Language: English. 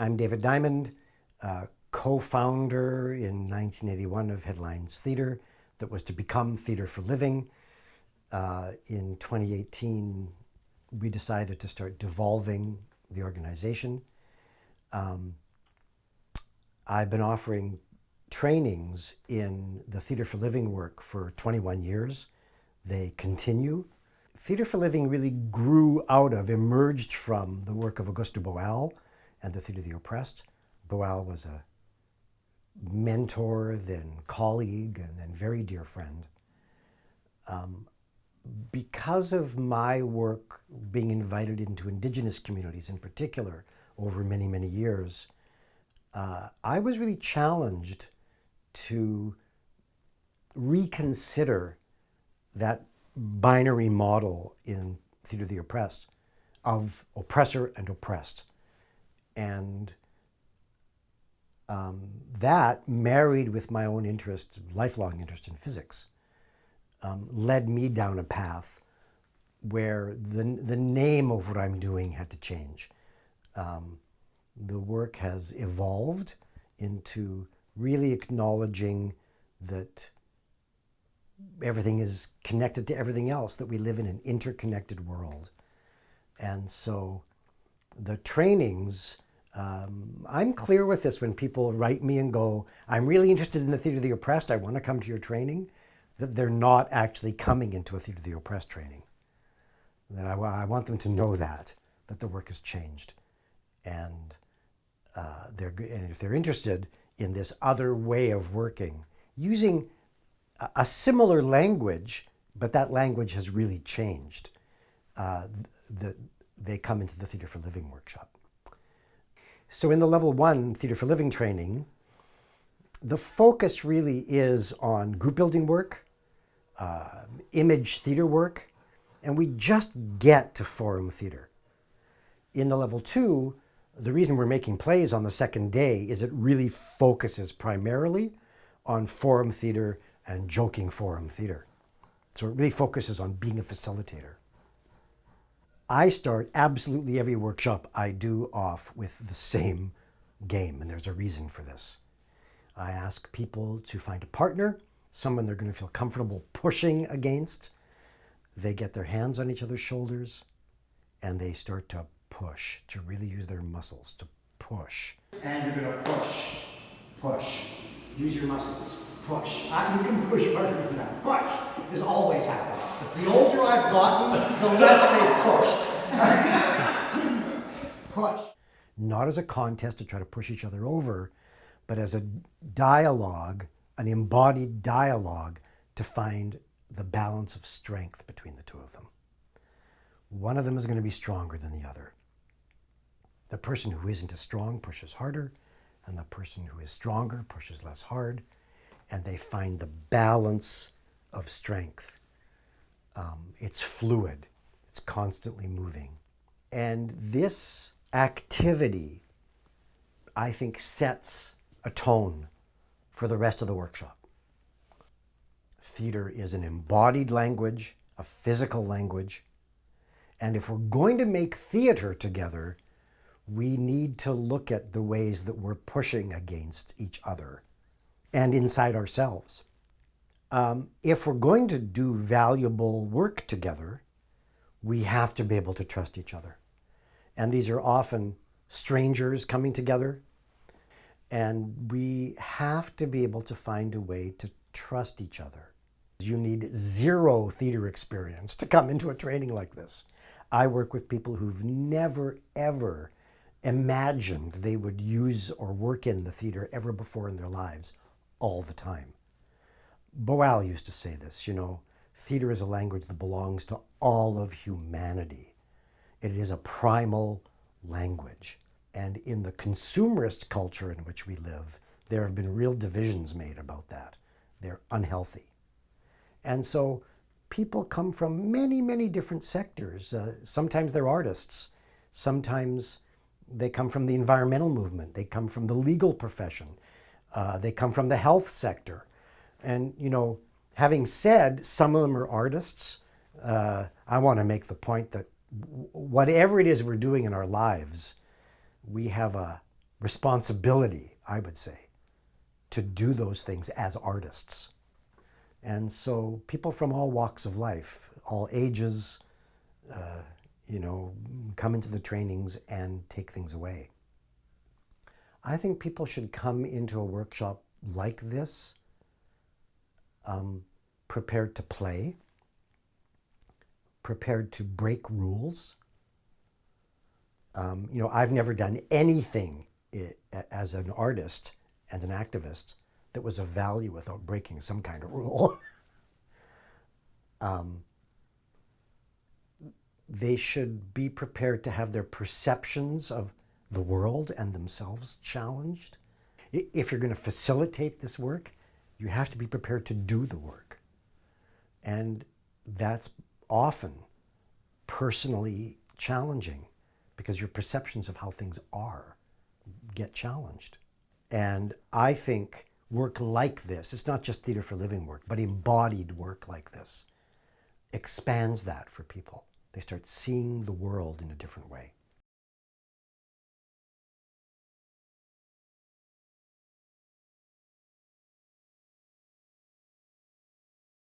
I'm David Diamond, co-founder in 1981 of Headlines Theatre that was to become Theatre for Living. In 2018, we decided to start devolving the organization. I've been offering trainings in the Theatre for Living work for 21 years. They continue. Theatre for Living really grew out of, emerged from the work of Auguste de Boal and the Theatre of the Oppressed. Boal was a mentor, then colleague, and then very dear friend. Because of my work being invited into Indigenous communities in particular over many, many years, I was really challenged to reconsider that binary model in Theatre of the Oppressed of oppressor and oppressed. And that, married with my own interest, lifelong interest in physics, led me down a path where the name of what I'm doing had to change. The work has evolved into really acknowledging that everything is connected to everything else, that we live in an interconnected world. And so the trainings, I'm clear with this when people write me and go, I'm really interested in the Theatre of the Oppressed, I want to come to your training, that they're not actually coming into a Theatre of the Oppressed training. That I want them to know that the work has changed. And if they're interested in this other way of working, using a similar language, but that language has really changed, they come into the Theatre for Living workshop. So in the Level 1 Theatre for Living training, the focus really is on group building work, image theatre work, and we just get to forum theatre. In the Level 2, the reason we're making plays on the second day is it really focuses primarily on forum theatre and joking forum theatre. So it really focuses on being a facilitator. I start absolutely every workshop I do off with the same game, and there's a reason for this. I ask people to find a partner, someone they're going to feel comfortable pushing against. They get their hands on each other's shoulders, and they start to push, to really use their muscles to push. And you're going to push, push. Use your muscles, push. You can push harder than that. Push. This always happens. The older I've gotten, the less they pushed. Push. Not as a contest to try to push each other over, but as a dialogue, an embodied dialogue to find the balance of strength between the two of them. One of them is going to be stronger than the other. The person who isn't as strong pushes harder, and the person who is stronger pushes less hard, and they find the balance of strength. It's fluid, it's constantly moving. And this activity, I think, sets a tone for the rest of the workshop. Theatre is an embodied language, a physical language, and if we're going to make theatre together, we need to look at the ways that we're pushing against each other and inside ourselves. If we're going to do valuable work together, we have to be able to trust each other. And these are often strangers coming together, and we have to be able to find a way to trust each other. You need zero theatre experience to come into a training like this. I work with people who've never, ever imagined they would use or work in the theatre ever before in their lives, all the time. Boal used to say this, theatre is a language that belongs to all of humanity. It is a primal language. And in the consumerist culture in which we live, there have been real divisions made about that. They're unhealthy. And so people come from many, many different sectors. Sometimes they're artists. Sometimes they come from the environmental movement. They come from the legal profession. They come from the health sector. And, having said some of them are artists, I want to make the point that whatever it is we're doing in our lives, we have a responsibility, I would say, to do those things as artists. And so people from all walks of life, all ages, come into the trainings and take things away. I think people should come into a workshop like this prepared to play, prepared to break rules. I've never done anything as an artist and an activist that was of value without breaking some kind of rule. They should be prepared to have their perceptions of the world and themselves challenged. If you're going to facilitate this work, you have to be prepared to do the work. And that's often personally challenging because your perceptions of how things are get challenged. And I think work like this, it's not just theater for living work, but embodied work like this, expands that for people. They start seeing the world in a different way.